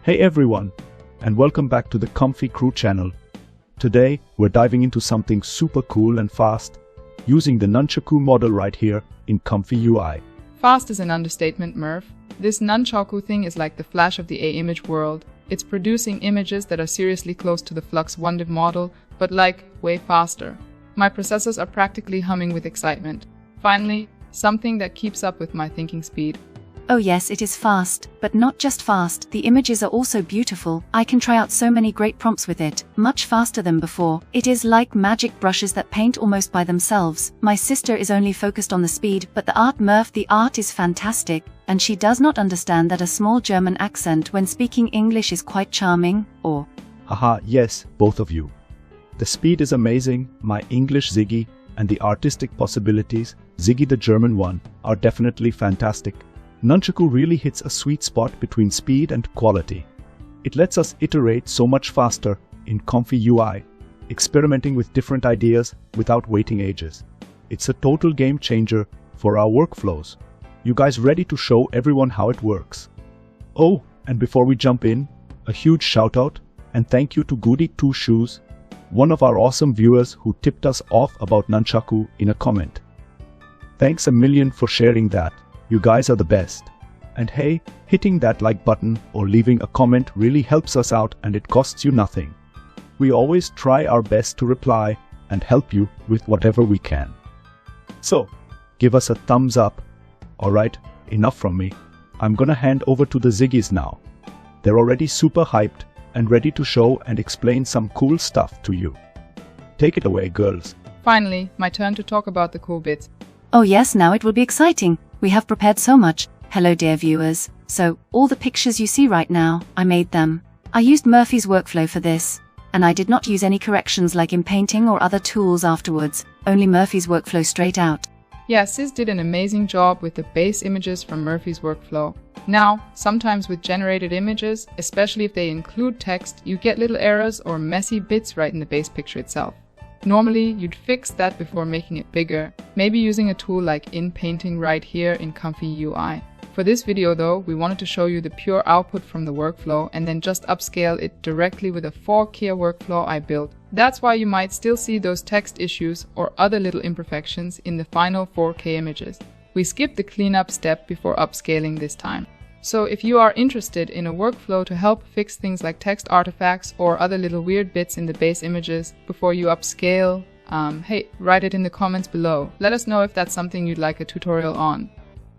Hey everyone, and welcome back to the Comfy Crew channel. Today, we're diving into something super cool and fast, using the Nunchaku model right here in ComfyUI. Fast is an understatement, Murph. This Nunchaku thing is like the Flash of the image world. It's producing images that are seriously close to the FluxModel model, but like, way faster. My processors are practically humming with excitement. Finally, something that keeps up with my thinking speed. Oh yes, it is fast, but not just fast, the images are also beautiful. I can try out so many great prompts with it, much faster than before. It is like magic brushes that paint almost by themselves. My sister is only focused on the speed, but the art, Murph, the art is fantastic, and she does not understand that a small German accent when speaking English is quite charming, or... Haha, yes, both of you. The speed is amazing, my English Ziggy, and the artistic possibilities, Ziggy the German one, are definitely fantastic. Nunchaku really hits a sweet spot between speed and quality. It lets us iterate so much faster in ComfyUI, experimenting with different ideas without waiting ages. It's a total game changer for our workflows. You guys ready to show everyone how it works? Oh, and before we jump in, a huge shout out and thank you to Goody2 Shoes, one of our awesome viewers who tipped us off about Nunchaku in a comment. Thanks a million for sharing that. You guys are the best. And hey, hitting that like button or leaving a comment really helps us out and it costs you nothing. We always try our best to reply and help you with whatever we can. So, give us a thumbs up. Alright, enough from me. I'm gonna hand over to the Ziggys now. They're already super hyped and ready to show and explain some cool stuff to you. Take it away, girls. Finally, my turn to talk about the cool bits. Oh yes, now it will be exciting. We have prepared so much. Hello dear viewers. So, all the pictures you see right now, I made them. I used Murphy's workflow for this. And I did not use any corrections like in painting or other tools afterwards. Only Murphy's workflow straight out. Yeah, Sis did an amazing job with the base images from Murphy's workflow. Now, sometimes with generated images, especially if they include text, you get little errors or messy bits right in the base picture itself. Normally, you'd fix that before making it bigger, maybe using a tool like InPainting right here in ComfyUI. For this video though, we wanted to show you the pure output from the workflow and then just upscale it directly with a 4K workflow I built. That's why you might still see those text issues or other little imperfections in the final 4K images. We skipped the cleanup step before upscaling this time. So if you are interested in a workflow to help fix things like text artifacts or other little weird bits in the base images before you upscale, hey, write it in the comments below. Let us know if that's something you'd like a tutorial on.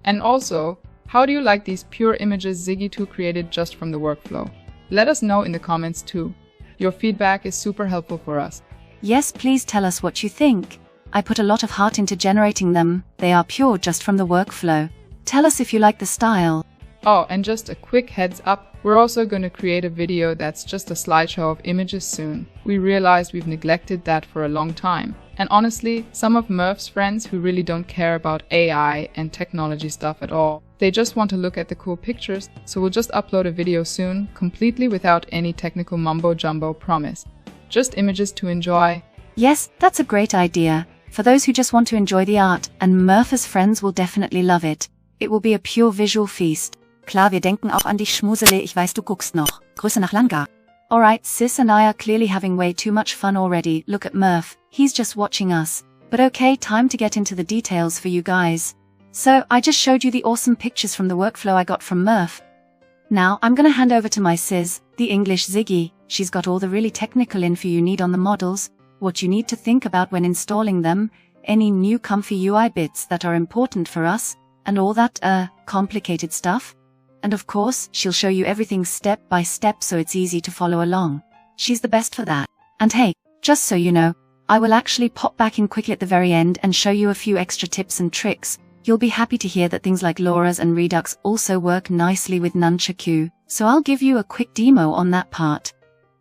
And also, how do you like these pure images Ziggy2 created just from the workflow? Let us know in the comments too. Your feedback is super helpful for us. Yes, please tell us what you think. I put a lot of heart into generating them. They are pure just from the workflow. Tell us if you like the style. Oh, and just a quick heads up, we're also going to create a video that's just a slideshow of images soon. We realized we've neglected that for a long time. And honestly, some of Murph's friends who really don't care about AI and technology stuff at all, they just want to look at the cool pictures, so we'll just upload a video soon, completely without any technical mumbo-jumbo promise. Just images to enjoy. Yes, that's a great idea. For those who just want to enjoy the art, and Murph's friends will definitely love it. It will be a pure visual feast. Klar, wir denken auch an dich, Schmusele, ich weiß, du guckst noch. Grüße nach Langa. Alright, Sis and I are clearly having way too much fun already. Look at Murph, he's just watching us. But okay, time to get into the details for you guys. So, I just showed you the awesome pictures from the workflow I got from Murph. Now, I'm gonna hand over to my Sis, the English Ziggy. She's got all the really technical info you need on the models, what you need to think about when installing them, any new ComfyUI bits that are important for us, and all that, complicated stuff. And of course, she'll show you everything step by step so it's easy to follow along. She's the best for that. And hey, just so you know, I will actually pop back in quickly at the very end and show you a few extra tips and tricks. You'll be happy to hear that things like Loras and Redux also work nicely with Nunchaku, so I'll give you a quick demo on that part.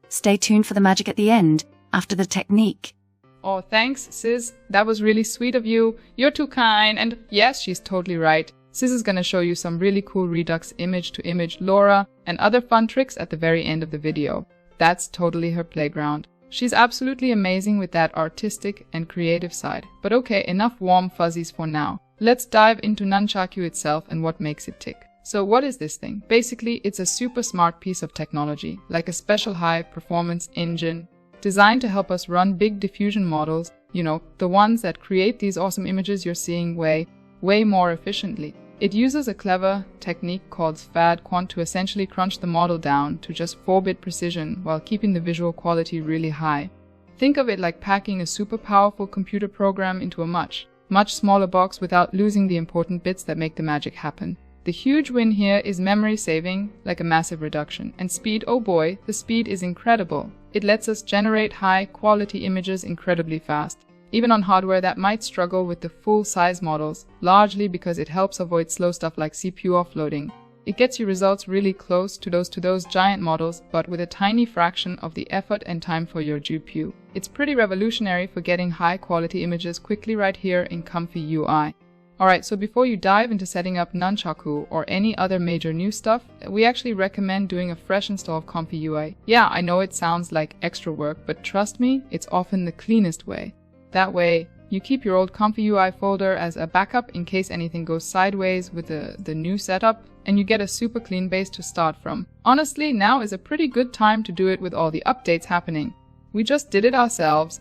Stay tuned for the magic at the end, after the technique. Oh, thanks, Sis. That was really sweet of you. You're too kind. And yes, she's totally right. Sis is gonna show you some really cool Redux image-to-image Lora and other fun tricks at the very end of the video. That's totally her playground. She's absolutely amazing with that artistic and creative side. But okay, enough warm fuzzies for now. Let's dive into Nunchaku itself and what makes it tick. So what is this thing? Basically, it's a super smart piece of technology, like a special high-performance engine designed to help us run big diffusion models, you know, the ones that create these awesome images you're seeing way more efficiently. It uses a clever technique called FAD quant to essentially crunch the model down to just 4-bit precision while keeping the visual quality really high. Think of it like packing a super powerful computer program into a much smaller box without losing the important bits that make the magic happen. The huge win here is memory saving, like a massive reduction, and speed. Oh boy, the speed is incredible. It lets us generate high-quality images incredibly fast, even on hardware that might struggle with the full-size models, largely because it helps avoid slow stuff like CPU offloading. It gets you results really close to those giant models, but with a tiny fraction of the effort and time for your GPU. It's pretty revolutionary for getting high-quality images quickly right here in ComfyUI. Alright, so before you dive into setting up Nunchaku or any other major new stuff, we actually recommend doing a fresh install of ComfyUI. Yeah, I know it sounds like extra work, but trust me, it's often the cleanest way. That way, you keep your old ComfyUI folder as a backup in case anything goes sideways with the new setup, and you get a super clean base to start from. Honestly, now is a pretty good time to do it with all the updates happening. We just did it ourselves,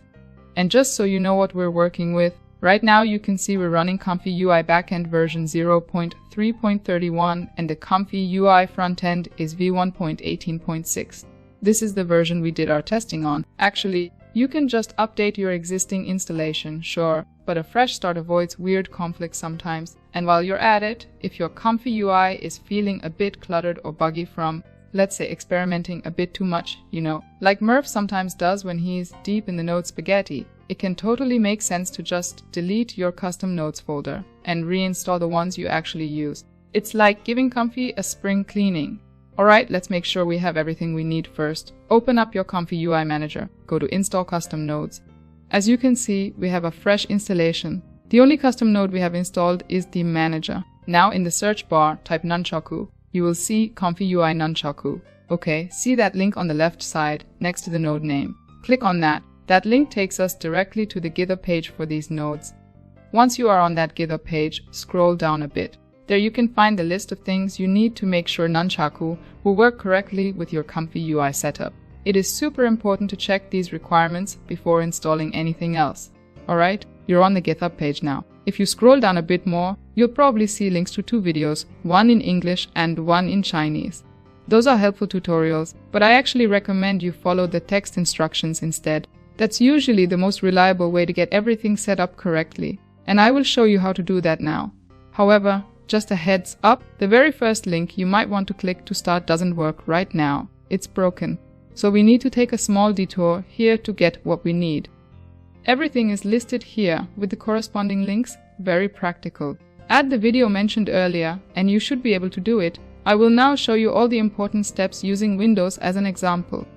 and just so you know what we're working with, right now you can see we're running ComfyUI backend version 0.3.31 and the ComfyUI frontend is v1.18.6. This is the version we did our testing on. Actually, you can just update your existing installation, sure, but a fresh start avoids weird conflicts sometimes. And while you're at it, if your ComfyUI is feeling a bit cluttered or buggy from, let's say, experimenting a bit too much, you know, like Murph sometimes does when he's deep in the node spaghetti, it can totally make sense to just delete your custom nodes folder and reinstall the ones you actually use. It's like giving Comfy a spring cleaning. Alright, let's make sure we have everything we need first. Open up your ComfyUI manager, go to Install Custom Nodes. As you can see, we have a fresh installation. The only custom node we have installed is the manager. Now in the search bar, type Nunchaku. You will see ComfyUI-nunchaku. Okay, see that link on the left side next to the node name. Click on that. That link takes us directly to the GitHub page for these nodes. Once you are on that GitHub page, scroll down a bit. There you can find the list of things you need to make sure Nunchaku will work correctly with your ComfyUI setup. It is super important to check these requirements before installing anything else. Alright, you're on the GitHub page now. If you scroll down a bit more, you'll probably see links to 2 videos, one in English and one in Chinese. Those are helpful tutorials, but I actually recommend you follow the text instructions instead. That's usually the most reliable way to get everything set up correctly, and I will show you how to do that now. However, just a heads up, the very first link you might want to click to start doesn't work right now. It's broken. So we need to take a small detour here to get what we need. Everything is listed here with the corresponding links, very practical. Add the video mentioned earlier, and you should be able to do it. I will now show you all the important steps using Windows as an example.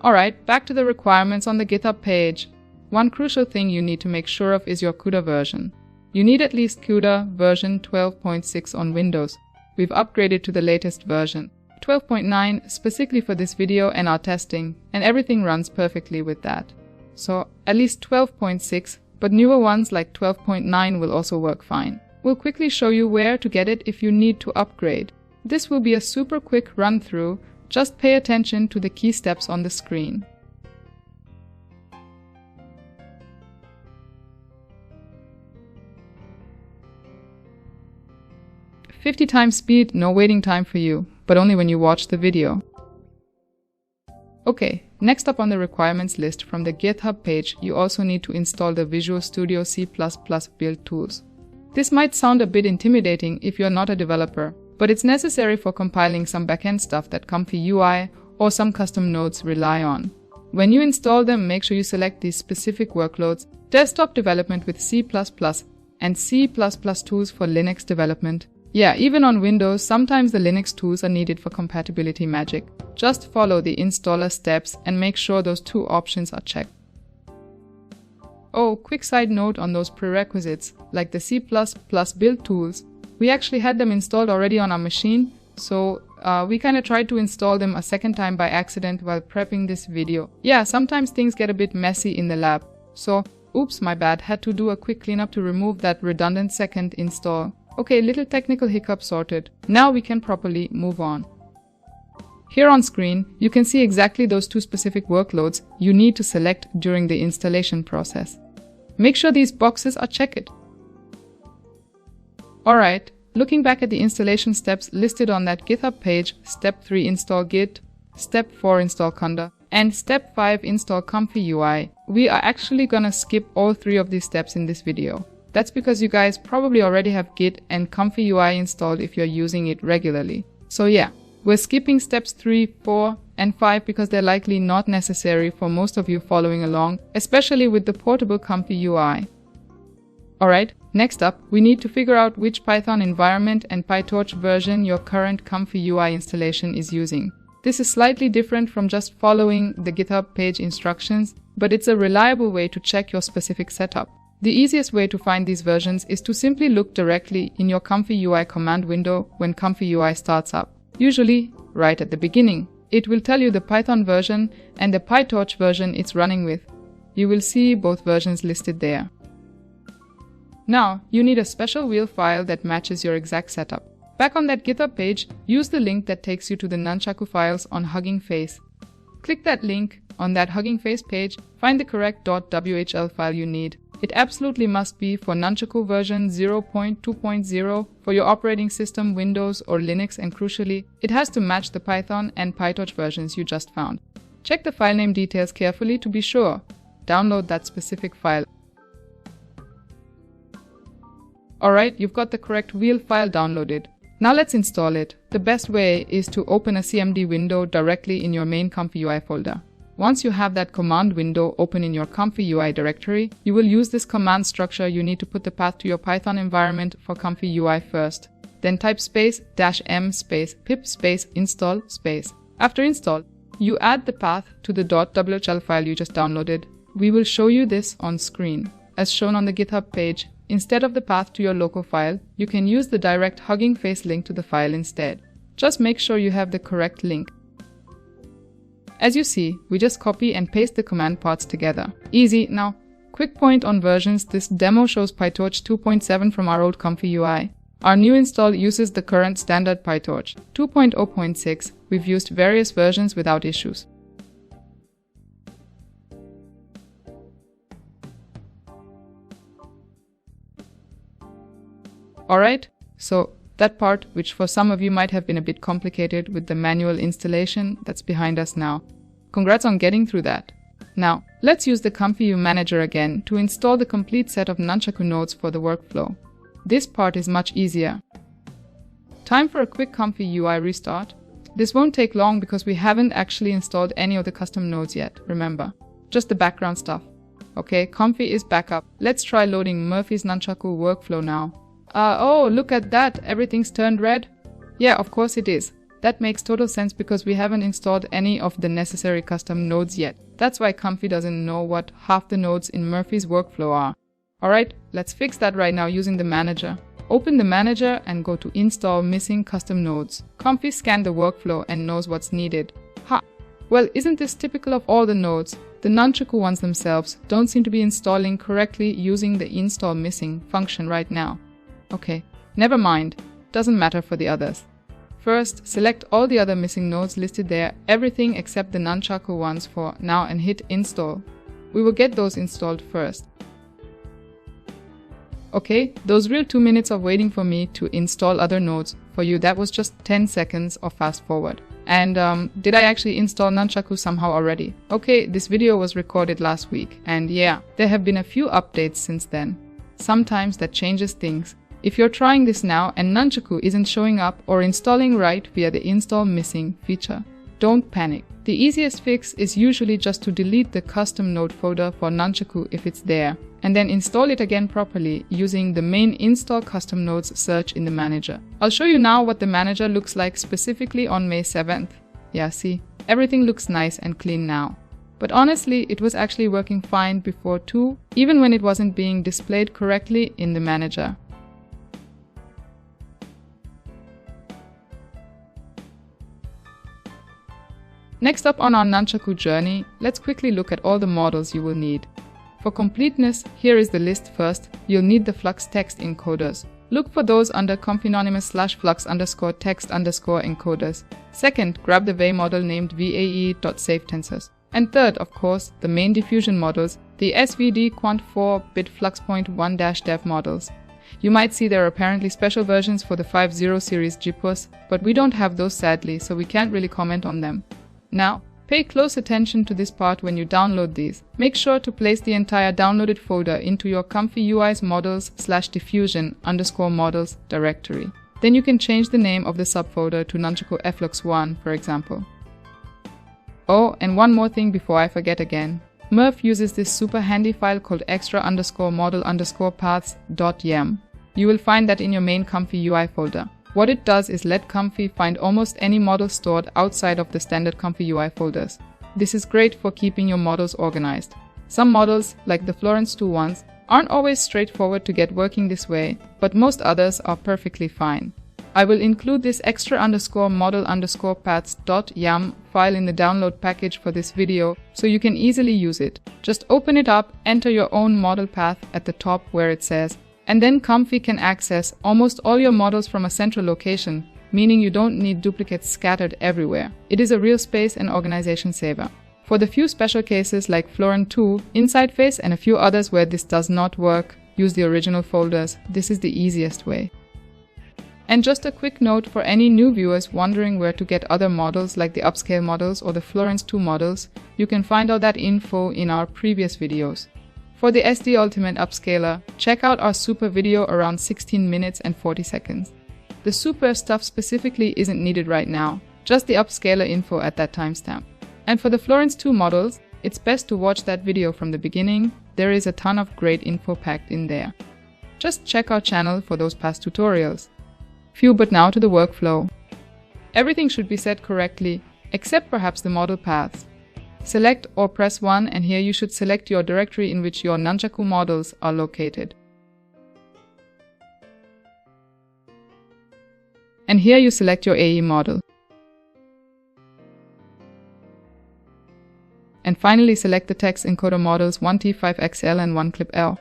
Alright, back to the requirements on the GitHub page. One crucial thing you need to make sure of is your Cuda version. You need at least Cuda version 12.6 on Windows. We've upgraded to the latest version, 12.9 specifically for this video and our testing, and everything runs perfectly with that. So at least 12.6, but newer ones like 12.9 will also work fine. We'll quickly show you where to get it if you need to upgrade. This will be a super quick run through. Just pay attention to the key steps on the screen. "50 times speed, no waiting time for you, but only when you watch the video." Okay, next up on the requirements list from the GitHub page, you also need to install the Visual Studio C++ build tools. This might sound a bit intimidating if you're not a developer, but it's necessary for compiling some backend stuff that ComfyUI or some custom nodes rely on. When you install them, make sure you select these specific workloads: desktop development with C++ and C++ tools for Linux development. Yeah, even on Windows, sometimes the Linux tools are needed for compatibility magic. Just follow the installer steps and make sure those 2 options are checked. Oh, quick side note on those prerequisites, like the C++ build tools. We actually had them installed already on our machine, so we kind of tried to install them a second time by accident while prepping this video. Yeah, sometimes things get a bit messy in the lab, so oops, my bad, had to do a quick cleanup to remove that redundant second install. Okay, little technical hiccup sorted. Now we can properly move on. Here on screen, you can see exactly those two specific workloads you need to select during the installation process. Make sure these boxes are checked. Alright, looking back at the installation steps listed on that GitHub page, Step 3 install Git, Step 4 install Cuda, and Step 5 install ComfyUI, we are actually gonna skip all 3 of these steps in this video. That's because you guys probably already have Git and ComfyUI installed if you're using it regularly. So yeah, we're skipping steps 3, 4, and 5 because they're likely not necessary for most of you following along, especially with the portable ComfyUI. Alright, next up, we need to figure out which Python environment and PyTorch version your current ComfyUI installation is using. This is slightly different from just following the GitHub page instructions, but it's a reliable way to check your specific setup. The easiest way to find these versions is to simply look directly in your ComfyUI command window when ComfyUI starts up. Usually, right at the beginning, it will tell you the Python version and the PyTorch version it's running with. You will see both versions listed there. Now, you need a special wheel file that matches your exact setup. Back on that GitHub page, use the link that takes you to the Nunchaku files on Hugging Face. Click that link on that Hugging Face page, find the correct .whl file you need. It absolutely must be for Nunchaku version 0.2.0 for your operating system, Windows or Linux, and crucially, it has to match the Python and PyTorch versions you just found. Check the file name details carefully to be sure. Download that specific file. Alright, you've got the correct wheel file downloaded. Now let's install it. The best way is to open a CMD window directly in your main ComfyUI folder. Once you have that command window open in your ComfyUI directory, you will use this command structure. You need to put the path to your Python environment for ComfyUI first. Then type space -m space pip space install space. After install, you add the path to the .whl file you just downloaded. We will show you this on screen. As shown on the GitHub page, instead of the path to your local file, you can use the direct Hugging Face link to the file instead. Just make sure you have the correct link. As you see, we just copy and paste the command parts together. Easy. Now, quick point on versions, this demo shows PyTorch 2.7 from our old ComfyUI. Our new install uses the current standard PyTorch 2.0.6. We've used various versions without issues. Alright, so that part, which for some of you might have been a bit complicated with the manual installation, that's behind us now. Congrats on getting through that. Now, let's use the ComfyUI manager again to install the complete set of Nunchaku nodes for the workflow. This part is much easier. Time for a quick ComfyUI restart. This won't take long because we haven't actually installed any of the custom nodes yet, remember. Just the background stuff. Okay, Comfy is back up. Let's try loading Murphy's Nunchaku workflow now. Oh, look at that, everything's turned red. Yeah, of course it is. That makes total sense because we haven't installed any of the necessary custom nodes yet. That's why Comfy doesn't know what half the nodes in Murphy's workflow are. Alright, let's fix that right now using the manager. Open the manager and go to Install Missing Custom Nodes. Comfy scanned the workflow and knows what's needed. Ha! Well, isn't this typical of all the nodes? The Nunchaku ones themselves don't seem to be installing correctly using the Install Missing function right now. Okay, never mind. Doesn't matter for the others. First, select all the other missing nodes listed there, everything except the Nunchaku ones for now, and hit install. We will get those installed first. Okay, those real 2 minutes of waiting for me to install other nodes, for you that was just 10 seconds of fast forward. And did I actually install Nunchaku somehow already? Okay, this video was recorded last week, and yeah, there have been a few updates since then. Sometimes that changes things. If you're trying this now and Nunchaku isn't showing up or installing right via the Install Missing feature, don't panic. The easiest fix is usually just to delete the custom node folder for Nunchaku if it's there, and then install it again properly using the main Install Custom Nodes search in the manager. I'll show you now what the manager looks like specifically on May 7th. Yeah, see, everything looks nice and clean now. But honestly, it was actually working fine before too, even when it wasn't being displayed correctly in the manager. Next up on our Nunchaku journey, let's quickly look at all the models you will need. For completeness, here is the list first. You'll need the Flux text encoders. Look for those under ComfyAnonymous/flux_text_encoders. Second, grab the VAE model named vae.savetensors. And third, of course, the main diffusion models, the SVD Quant 4-bit Flux.1-dev models. You might see there are apparently special versions for the 5.0 series GPUs, but we don't have those sadly, so we can't really comment on them. Now, pay close attention to this part when you download these. Make sure to place the entire downloaded folder into your ComfyUI's models/diffusion_models directory. Then you can change the name of the subfolder to Nunchaku Flux1, for example. Oh, and one more thing before I forget again. Murph uses this super handy file called extra_model_paths.yam. You will find that in your main ComfyUI folder. What it does is let Comfy find almost any model stored outside of the standard ComfyUI folders. This is great for keeping your models organized. Some models, like the Florence2 ones, aren't always straightforward to get working this way, but most others are perfectly fine. I will include this extra_model_paths.yam file in the download package for this video so you can easily use it. Just open it up, enter your own model path at the top where it says, and then Comfy can access almost all your models from a central location, meaning you don't need duplicates scattered everywhere. It is a real space and organization saver. For the few special cases like Florence2, InsideFace, and a few others where this does not work, use the original folders. This is the easiest way. And just a quick note for any new viewers wondering where to get other models like the Upscale models or the Florence2 models, you can find out that info in our previous videos. For the SD Ultimate Upscaler, check out our super video around 16 minutes and 40 seconds. The super stuff specifically isn't needed right now, just the Upscaler info at that timestamp. And for the Florence2 models, it's best to watch that video from the beginning. There is a ton of great info packed in there. Just check our channel for those past tutorials. Phew, but now to the workflow. Everything should be set correctly, except perhaps the model paths. Select or press 1, and here you should select your directory in which your Nunchaku models are located. And here you select your AE model. And finally select the text encoder models 1T5XL and 1ClipL.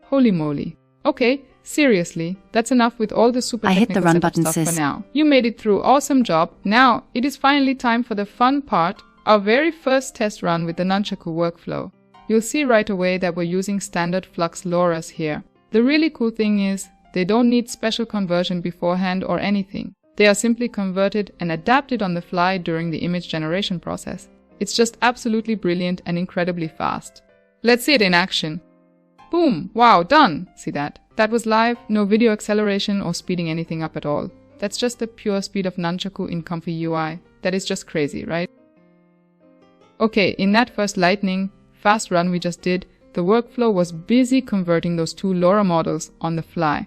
Holy moly. Okay, seriously, that's enough with all the super technical setup stuff for now. You made it through, awesome job. Now, it is finally time for the fun part, our very first test run with the Nunchaku workflow. You'll see right away that we're using standard Flux Loras here. The really cool thing is, they don't need special conversion beforehand or anything. They are simply converted and adapted on the fly during the image generation process. It's just absolutely brilliant and incredibly fast. Let's see it in action. Boom! Wow, done! See that? That was live, no video acceleration or speeding anything up at all. That's just the pure speed of Nunchaku in ComfyUI. That is just crazy, right? Okay, in that first lightning, fast run we just did, the workflow was busy converting those two Lora models on the fly.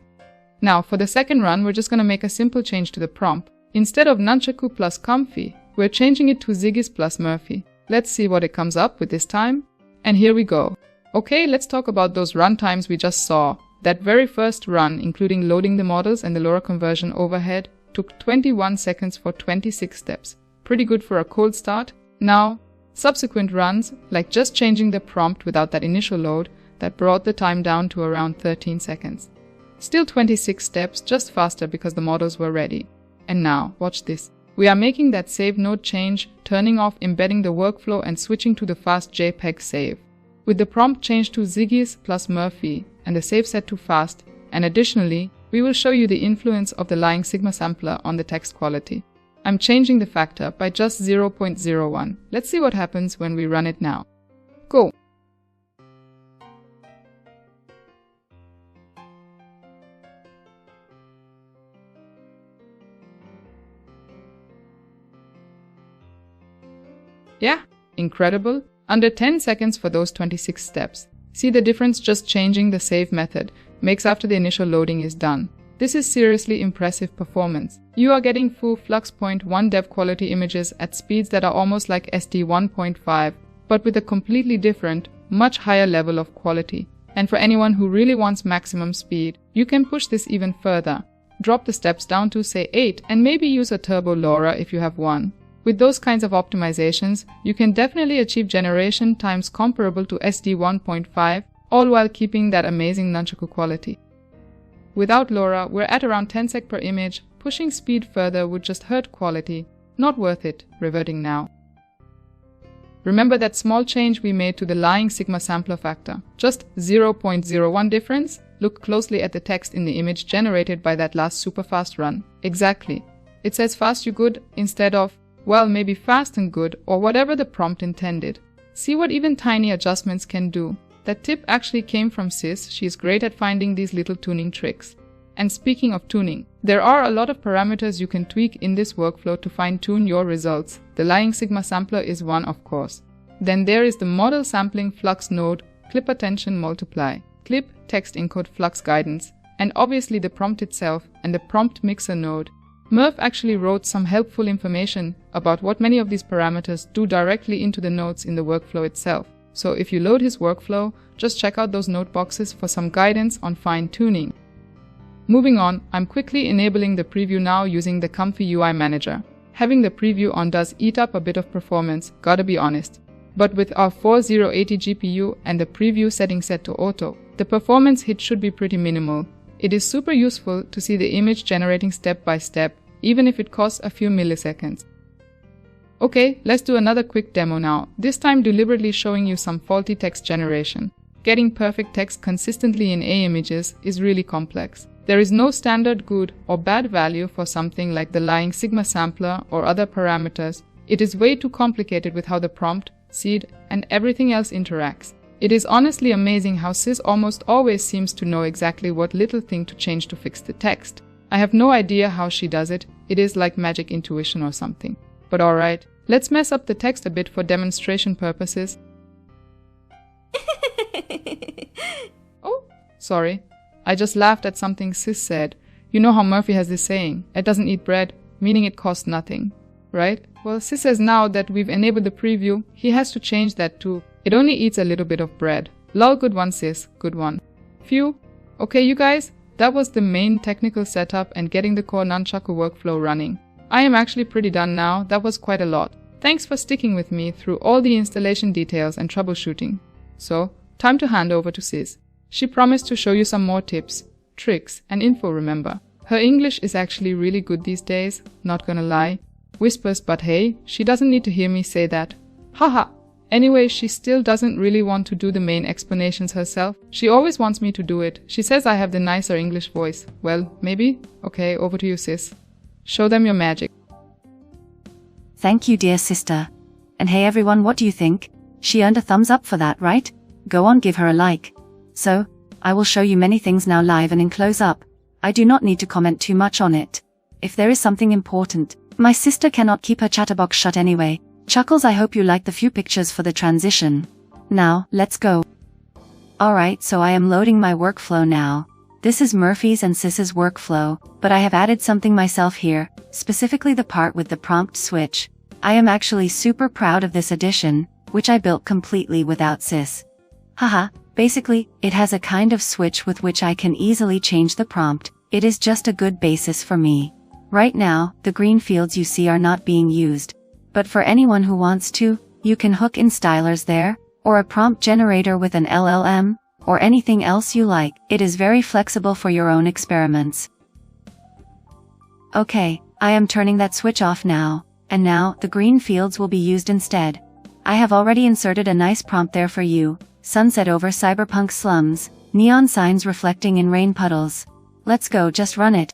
Now, for the second run, we're just going to make a simple change to the prompt. Instead of Nunchaku plus Comfy, we're changing it to Ziggy Sis plus Murphy. Let's see what it comes up with this time. And here we go. Okay, let's talk about those run times we just saw. That very first run, including loading the models and the Lora conversion overhead, took 21 seconds for 26 steps. Pretty good for a cold start. Now, subsequent runs, like just changing the prompt without that initial load, that brought the time down to around 13 seconds. Still 26 steps, just faster because the models were ready. And now, watch this. We are making that save node change, turning off embedding the workflow and switching to the fast JPEG save. With the prompt changed to Ziggy Sis plus Murphy and the save set to fast, and additionally, we will show you the influence of the lying sigma sampler on the text quality. I'm changing the factor by just 0.01. Let's see what happens when we run it now. Go! Yeah, incredible. Under 10 seconds for those 26 steps. See the difference just changing the save method makes after the initial loading is done. This is seriously impressive performance. You are getting full Flux.1 dev quality images at speeds that are almost like SD 1.5, but with a completely different, much higher level of quality. And for anyone who really wants maximum speed, you can push this even further. Drop the steps down to say 8 and maybe use a turbo Lora if you have one. With those kinds of optimizations, you can definitely achieve generation times comparable to SD 1.5, all while keeping that amazing Nunchaku quality. Without Lora, we're at around 10 sec per image. Pushing speed further would just hurt quality. Not worth it, reverting now. Remember that small change we made to the lying sigma sampler factor? Just 0.01 difference? Look closely at the text in the image generated by that last super fast run. Exactly. It says fast you good instead of, well, maybe fast and good, or whatever the prompt intended. See what even tiny adjustments can do. That tip actually came from Sis. She is great at finding these little tuning tricks. And speaking of tuning, there are a lot of parameters you can tweak in this workflow to fine-tune your results. The lying sigma sampler is one, of course. Then there is the model sampling Flux node, clip attention multiply, clip text encode Flux guidance, and obviously the prompt itself and the prompt mixer node. Murph actually wrote some helpful information about what many of these parameters do directly into the nodes in the workflow itself. So if you load his workflow, just check out those note boxes for some guidance on fine-tuning. Moving on, I'm quickly enabling the preview now using the ComfyUI manager. Having the preview on does eat up a bit of performance, gotta be honest. But with our 4080 GPU and the preview setting set to auto, the performance hit should be pretty minimal. It is super useful to see the image generating step by step, even if it costs a few milliseconds. Okay, let's do another quick demo now, this time deliberately showing you some faulty text generation. Getting perfect text consistently in A images is really complex. There is no standard good or bad value for something like the lying sigma sampler or other parameters. It is way too complicated with how the prompt, seed, and everything else interacts. It is honestly amazing how Sis almost always seems to know exactly what little thing to change to fix the text. I have no idea how she does it. It is like magic intuition or something. But alright, let's mess up the text a bit for demonstration purposes. Oh, sorry. I just laughed at something Sis said. You know how Murphy has this saying, it doesn't eat bread, meaning it costs nothing. Right? Well, Sis says now that we've enabled the preview, he has to change that to, it only eats a little bit of bread. Lol, good one Sis, good one. Phew. Okay you guys, that was the main technical setup and getting the core nunchaku workflow running. I am actually pretty done now, that was quite a lot. Thanks for sticking with me through all the installation details and troubleshooting. So, time to hand over to Sis. She promised to show you some more tips, tricks, and info, remember. Her English is actually really good these days, not gonna lie. Whispers, but hey, she doesn't need to hear me say that. Haha. Anyway, she still doesn't really want to do the main explanations herself. She always wants me to do it. She says I have the nicer English voice. Well, maybe? Okay, over to you, Sis. Show them your magic. Thank you, dear sister. And hey everyone, what do you think? She earned a thumbs up for that, right? Go on, give her a like. So, I will show you many things now live and in close up. I do not need to comment too much on it. If there is something important, my sister cannot keep her chatterbox shut anyway. Chuckles, I hope you like the few pictures for the transition. Now, let's go. Alright, so I am loading my workflow now. This is Murphy's and Sis's workflow, but I have added something myself here, specifically the part with the prompt switch. I am actually super proud of this addition, which I built completely without Sis. Haha, basically, it has a kind of switch with which I can easily change the prompt. It is just a good basis for me. Right now, the green fields you see are not being used. But for anyone who wants to, you can hook in stylers there, or a prompt generator with an LLM, or anything else you like. It is very flexible for your own experiments. Okay, I am turning that switch off now, and now, the green fields will be used instead. I have already inserted a nice prompt there for you, sunset over cyberpunk slums, neon signs reflecting in rain puddles. Let's go, just run it.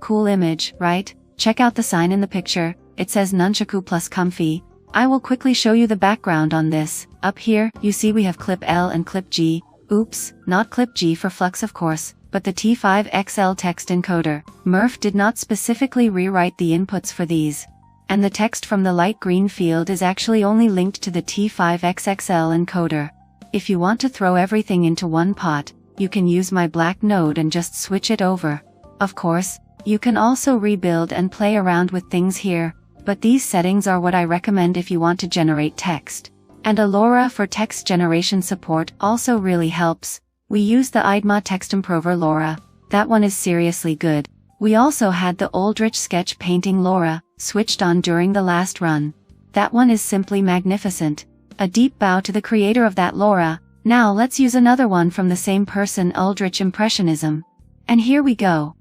Cool image, right? Check out the sign in the picture, it says Nunchaku plus Comfy. I will quickly show you the background on this. Up here, you see we have clip L and clip G. Oops, not clip G for Flux of course, but the T5XL text encoder. Murph did not specifically rewrite the inputs for these. And the text from the light green field is actually only linked to the T5XXL encoder. If you want to throw everything into one pot, you can use my black node and just switch it over. Of course, you can also rebuild and play around with things here, but these settings are what I recommend if you want to generate text. And a Lora for text generation support also really helps. We use the IDMA Text Improver Lora. That one is seriously good. We also had the Aldrich sketch painting Lora, switched on during the last run. That one is simply magnificent. A deep bow to the creator of that Lora. Now let's use another one from the same person, Aldrich Impressionism. And here we go.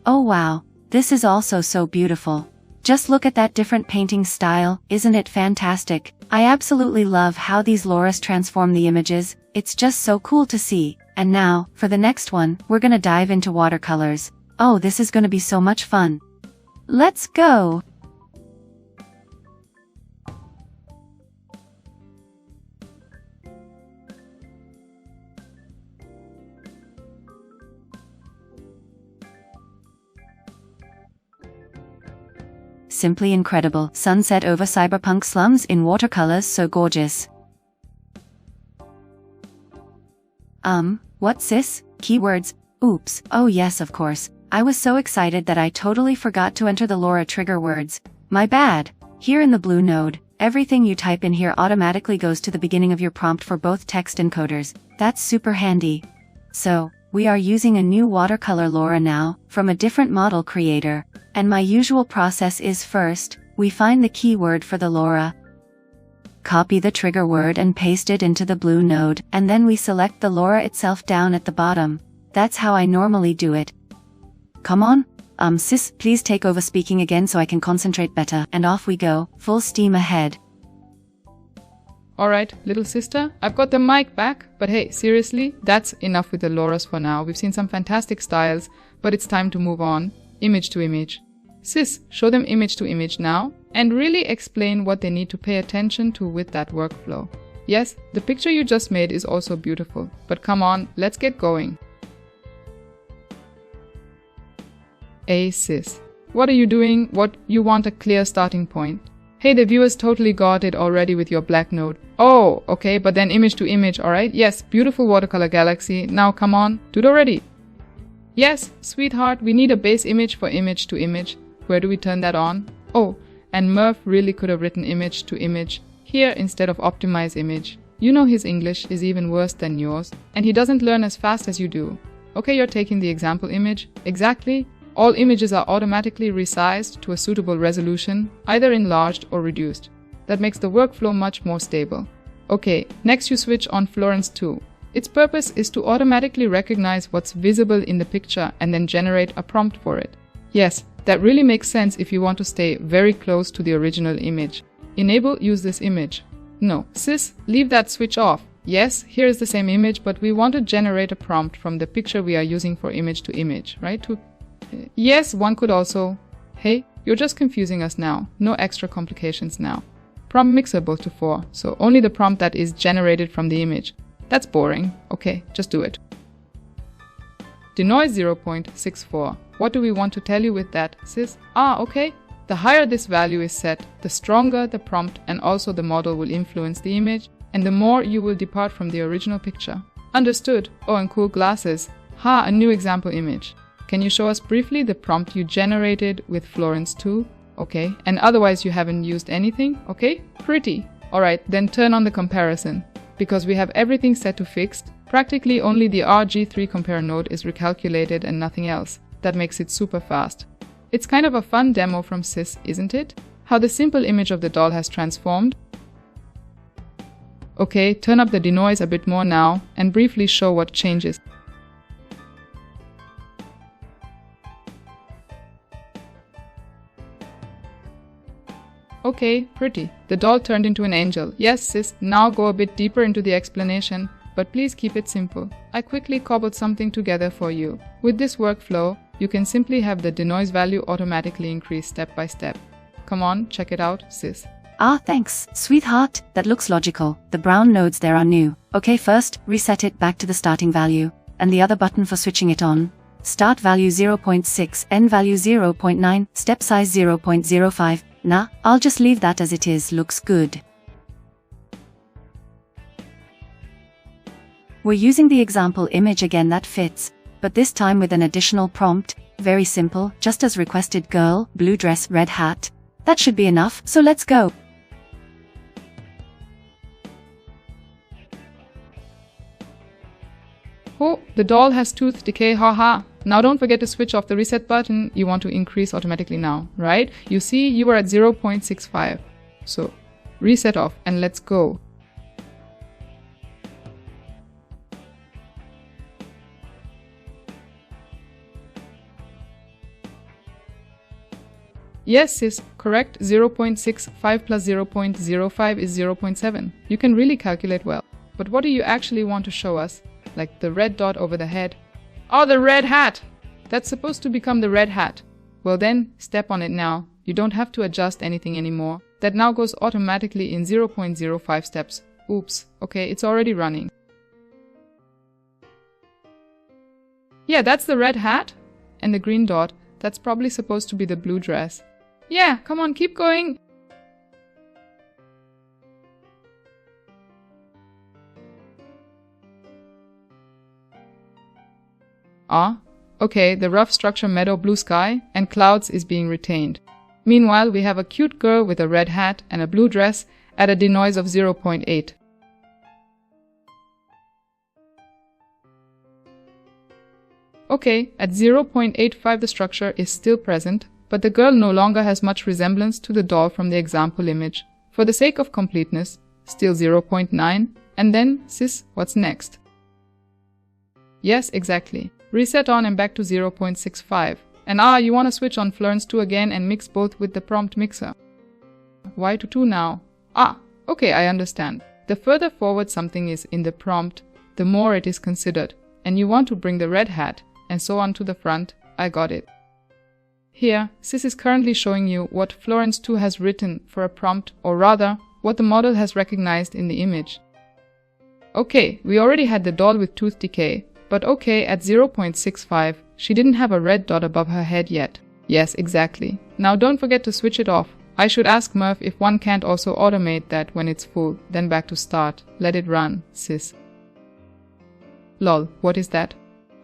Oh wow, this is also so beautiful. Just look at that different painting style, isn't it fantastic? I absolutely love how these Loras transform the images, it's just so cool to see. And now, for the next one, we're gonna dive into watercolors. Oh, this is gonna be so much fun. Let's go! Simply incredible. Sunset over cyberpunk slums in watercolors, so gorgeous. What sis? Keywords? Oops, oh yes of course. I was so excited that I totally forgot to enter the Lora trigger words. My bad. Here in the blue node, everything you type in here automatically goes to the beginning of your prompt for both text encoders. That's super handy. So, we are using a new watercolor Lora now, from a different model creator. And my usual process is first, we find the keyword for the Lora, copy the trigger word and paste it into the blue node, and then we select the Lora itself down at the bottom. That's how I normally do it. Come on, sis, please take over speaking again so I can concentrate better, and off we go, full steam ahead. Alright, little sister, I've got the mic back, but hey, seriously, that's enough with the Loras for now. We've seen some fantastic styles, but it's time to move on. Image to image. Sis, show them image to image now, and really explain what they need to pay attention to with that workflow. Yes, the picture you just made is also beautiful, but come on, let's get going. Sis, what are you doing? You want a clear starting point. Hey, the viewers totally got it already with your black node. Oh, okay, but then image to image, alright? Yes, beautiful watercolor galaxy. Now come on, do it already. Yes, sweetheart, we need a base image for image to image. Where do we turn that on? Oh, and Murph really could have written image to image here instead of optimize image. You know his English is even worse than yours, and he doesn't learn as fast as you do. Okay, you're taking the example image. Exactly. All images are automatically resized to a suitable resolution, either enlarged or reduced. That makes the workflow much more stable. Okay, next you switch on Florence 2. Its purpose is to automatically recognize what's visible in the picture and then generate a prompt for it. Yes, that really makes sense if you want to stay very close to the original image. Enable use this image. No, sis, leave that switch off. Yes, here is the same image, but we want to generate a prompt from the picture we are using for image to image, right? Yes, one could also... Hey, you're just confusing us now. No extra complications now. Prompt mixer both to 4, so only the prompt that is generated from the image. That's boring. Okay, just do it. Denoise 0.64. What do we want to tell you with that, sis? Okay. The higher this value is set, the stronger the prompt and also the model will influence the image, and the more you will depart from the original picture. Understood? Oh, and cool glasses. A new example image. Can you show us briefly the prompt you generated with Florence 2? Okay. And otherwise you haven't used anything? Okay. Pretty. Alright, then turn on the comparison. Because we have everything set to fixed, practically only the RG3 compare node is recalculated and nothing else. That makes it super fast. It's kind of a fun demo from Sis, isn't it? How the simple image of the doll has transformed. Okay, turn up the denoise a bit more now and briefly show what changes. Okay, pretty. The doll turned into an angel. Yes, sis, now go a bit deeper into the explanation, but please keep it simple. I quickly cobbled something together for you. With this workflow, you can simply have the denoise value automatically increase step by step. Come on, check it out, sis. Thanks, sweetheart. That looks logical. The brown nodes there are new. Okay, first, reset it back to the starting value, and the other button for switching it on. Start value 0.6, end value 0.9, step size 0.05. Nah, I'll just leave that as it is, looks good. We're using the example image again that fits, but this time with an additional prompt, very simple, just as requested girl, blue dress, red hat. That should be enough, so let's go. Oh, the doll has tooth decay, haha. Now don't forget to switch off the reset button. You want to increase automatically now, right? You see, you were at 0.65. So reset off and let's go. Yes, sis, correct. 0.65 plus 0.05 is 0.7. You can really calculate well. But what do you actually want to show us? Like the red dot over the head? Oh, the red hat! That's supposed to become the red hat. Well then, step on it now. You don't have to adjust anything anymore. That now goes automatically in 0.05 steps. Oops, okay, it's already running. Yeah, that's the red hat. And the green dot, that's probably supposed to be the blue dress. Yeah, come on, keep going. Ah, okay, the rough structure meadow blue sky and clouds is being retained. Meanwhile, we have a cute girl with a red hat and a blue dress at a denoise of 0.8. Okay, at 0.85 the structure is still present, but the girl no longer has much resemblance to the doll from the example image. For the sake of completeness, still 0.9, and then, sis, what's next? Yes, exactly. Reset on and back to 0.65. And you want to switch on Florence2 again and mix both with the prompt mixer. Why to 2 now? Okay, I understand. The further forward something is in the prompt, the more it is considered. And you want to bring the red hat and so on to the front. I got it. Here, Sis is currently showing you what Florence2 has written for a prompt, or rather, what the model has recognized in the image. Okay, we already had the doll with tooth decay, but okay, at 0.65, she didn't have a red dot above her head yet. Yes, exactly. Now don't forget to switch it off. I should ask Murph if one can't also automate that when it's full, then back to start. Let it run, sis. Lol, what is that?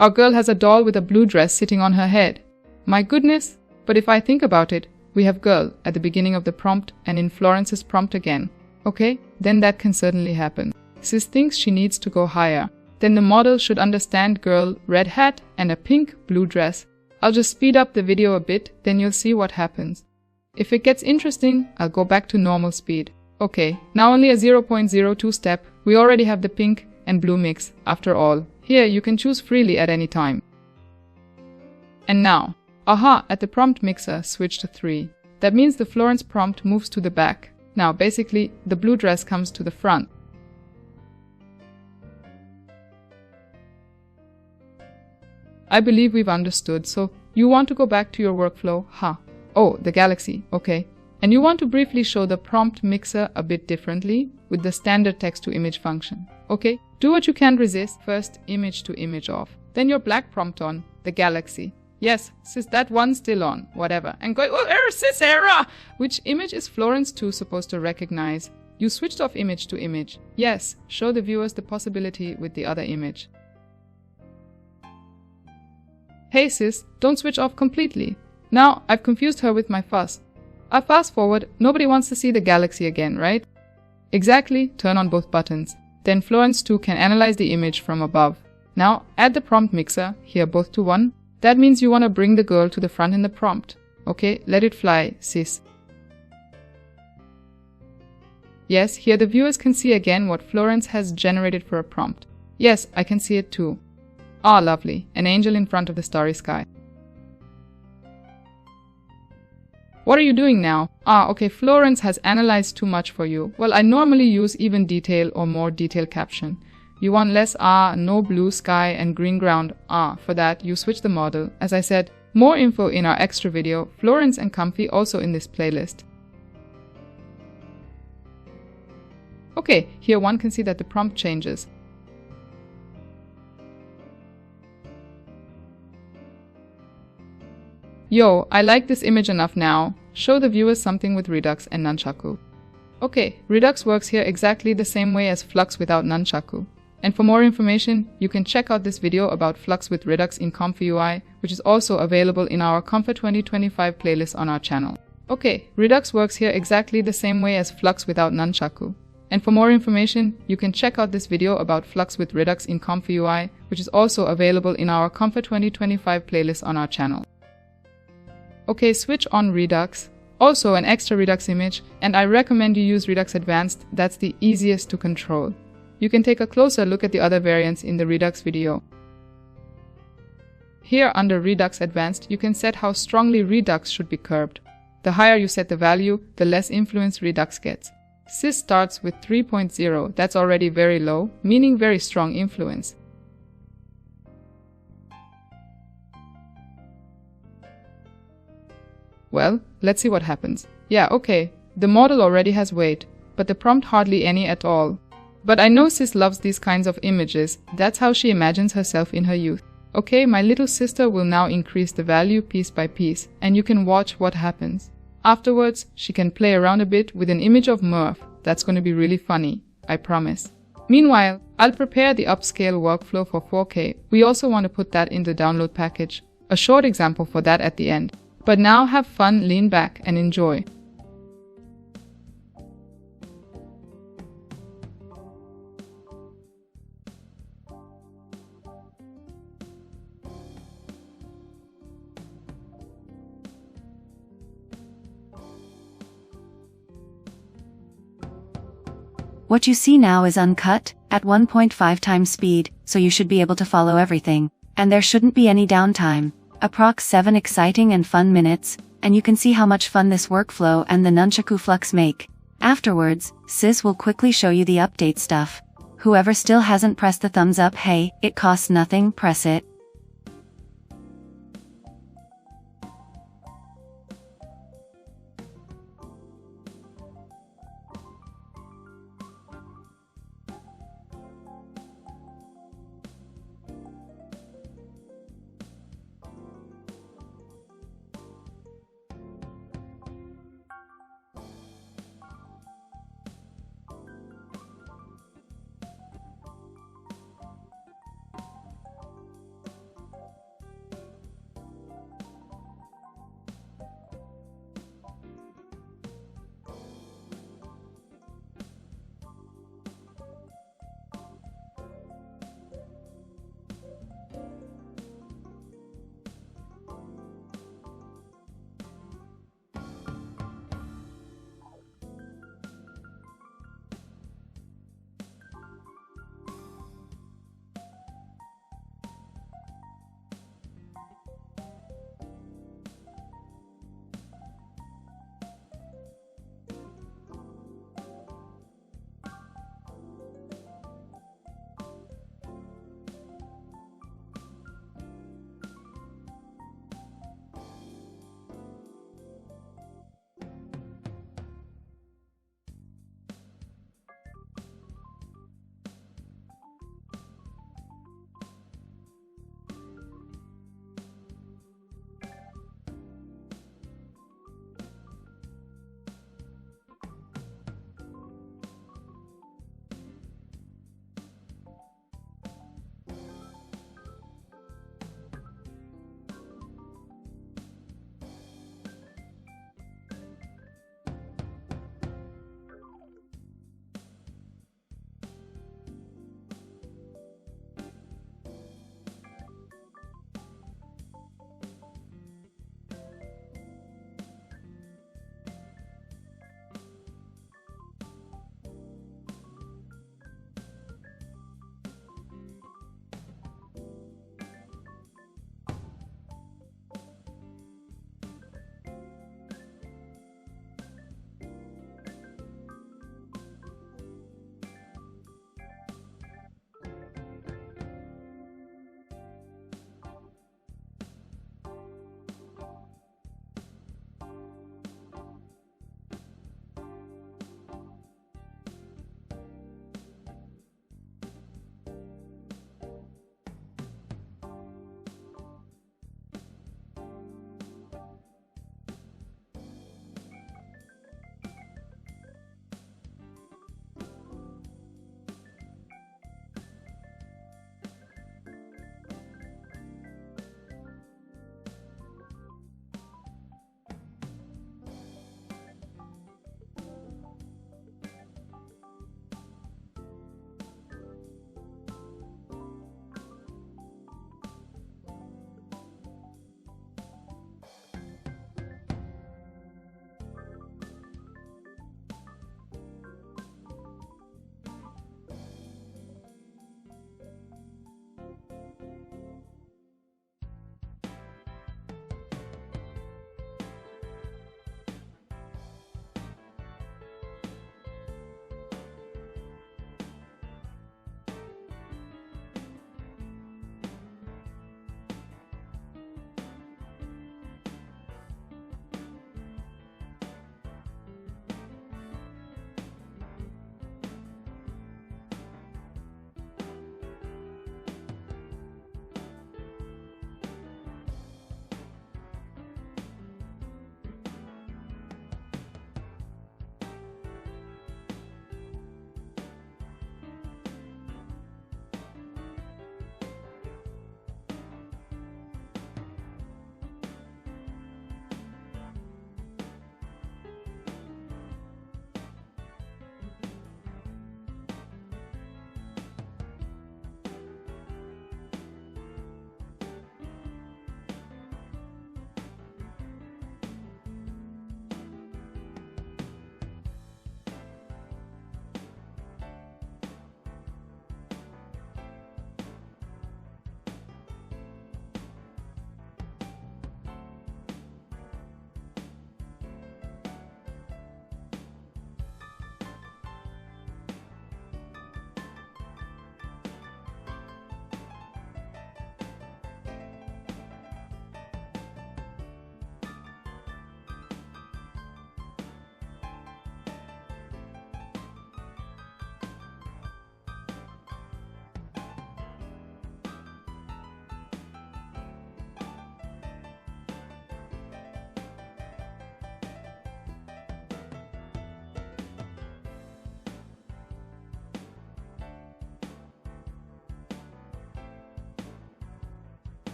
Our girl has a doll with a blue dress sitting on her head. My goodness! But if I think about it, we have girl at the beginning of the prompt and in Florence's prompt again. Okay, then that can certainly happen. Sis thinks she needs to go higher. Then the model should understand girl, red hat and a pink blue dress. I'll just speed up the video a bit, then you'll see what happens. If it gets interesting, I'll go back to normal speed. Okay, now only a 0.02 step. We already have the pink and blue mix, after all. Here, you can choose freely at any time. And now, at the prompt mixer, switch to 3. That means the Florence prompt moves to the back. Now, basically, the blue dress comes to the front. I believe we've understood, so you want to go back to your workflow, Oh, the galaxy, okay. And you want to briefly show the prompt mixer a bit differently with the standard text-to-image function. Okay, do what you can resist. First, image to image off. Then your black prompt on, the galaxy. Yes, sis, that one's still on, whatever. And go, error, sis, error! Which image is Florence2 supposed to recognize? You switched off image to image. Yes, show the viewers the possibility with the other image. Hey sis, don't switch off completely. Now, I've confused her with my fuss. I fast forward, nobody wants to see the galaxy again, right? Exactly, turn on both buttons. Then Florence2 can analyze the image from above. Now, add the prompt mixer, here both to 1. That means you want to bring the girl to the front in the prompt. Okay, let it fly, sis. Yes, here the viewers can see again what Florence has generated for a prompt. Yes, I can see it too. Lovely, an angel in front of the starry sky. What are you doing now? Okay, Florence has analyzed too much for you. Well, I normally use even detail or more detailed caption. You want less no blue sky and green ground. For that, you switch the model. As I said, more info in our extra video, Florence and Comfy also in this playlist. Okay, here one can see that the prompt changes. Yo, I like this image enough now. Show the viewers something with Redux and Nunchaku. Okay, Redux works here exactly the same way as Flux without Nunchaku. And for more information, you can check out this video about Flux with Redux in ComfyUI, which is also available in our Comfy 2025 playlist on our channel. Okay, Redux works here exactly the same way as Flux without Nunchaku. And for more information, you can check out this video about Flux with Redux in ComfyUI, which is also available in our Comfy 2025 playlist on our channel. Okay, switch on Redux. Also an extra Redux image, and I recommend you use Redux Advanced, that's the easiest to control. You can take a closer look at the other variants in the Redux video. Here under Redux Advanced, you can set how strongly Redux should be curbed. The higher you set the value, the less influence Redux gets. Sis starts with 3.0, that's already very low, meaning very strong influence. Well, let's see what happens. Yeah, okay, the model already has weight, but the prompt hardly any at all. But I know Sis loves these kinds of images, that's how she imagines herself in her youth. Okay, my little sister will now increase the value piece by piece, and you can watch what happens. Afterwards, she can play around a bit with an image of Murph. That's going to be really funny, I promise. Meanwhile, I'll prepare the upscale workflow for 4K. We also want to put that in the download package. A short example for that at the end. But now have fun, lean back, and enjoy. What you see now is uncut, at 1.5 times speed, so you should be able to follow everything, and there shouldn't be any downtime. Approx 7 exciting and fun minutes, and you can see how much fun this workflow and the Nunchaku Flux make. Afterwards, Sis will quickly show you the update stuff. Whoever still hasn't pressed the thumbs up, hey, it costs nothing, press it.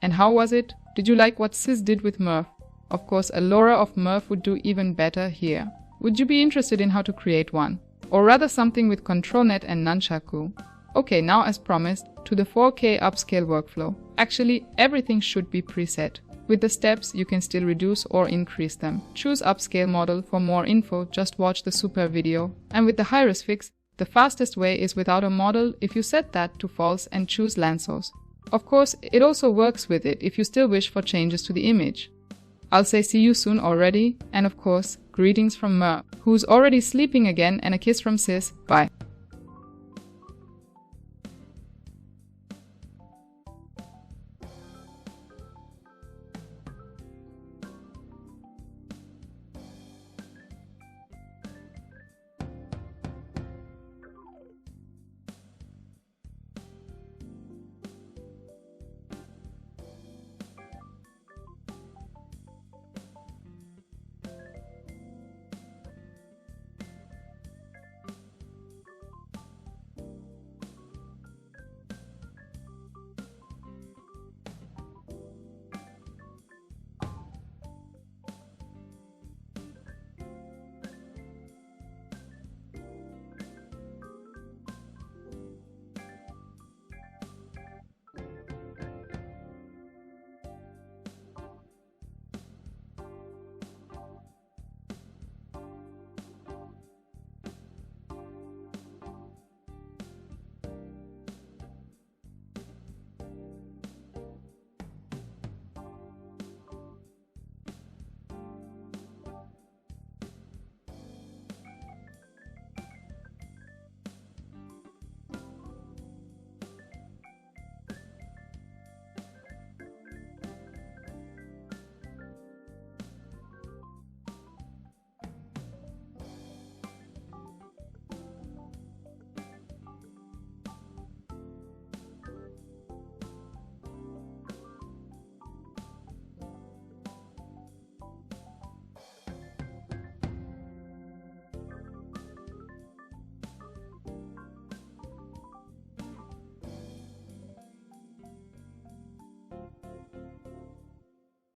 And how was it? Did you like what Sis did with Murph? Of course, a Lora of Murph would do even better here. Would you be interested in how to create one? Or rather something with ControlNet and Nunchaku? Okay, now as promised, to the 4K upscale workflow. Actually, everything should be preset. With the steps, you can still reduce or increase them. Choose Upscale model. For more info, just watch the super video. And with the High-Res fix, the fastest way is without a model if you set that to false and choose land source. Of course, it also works with it if you still wish for changes to the image. I'll say see you soon already, and of course, greetings from Murph, who's already sleeping again, and a kiss from Sis. Bye.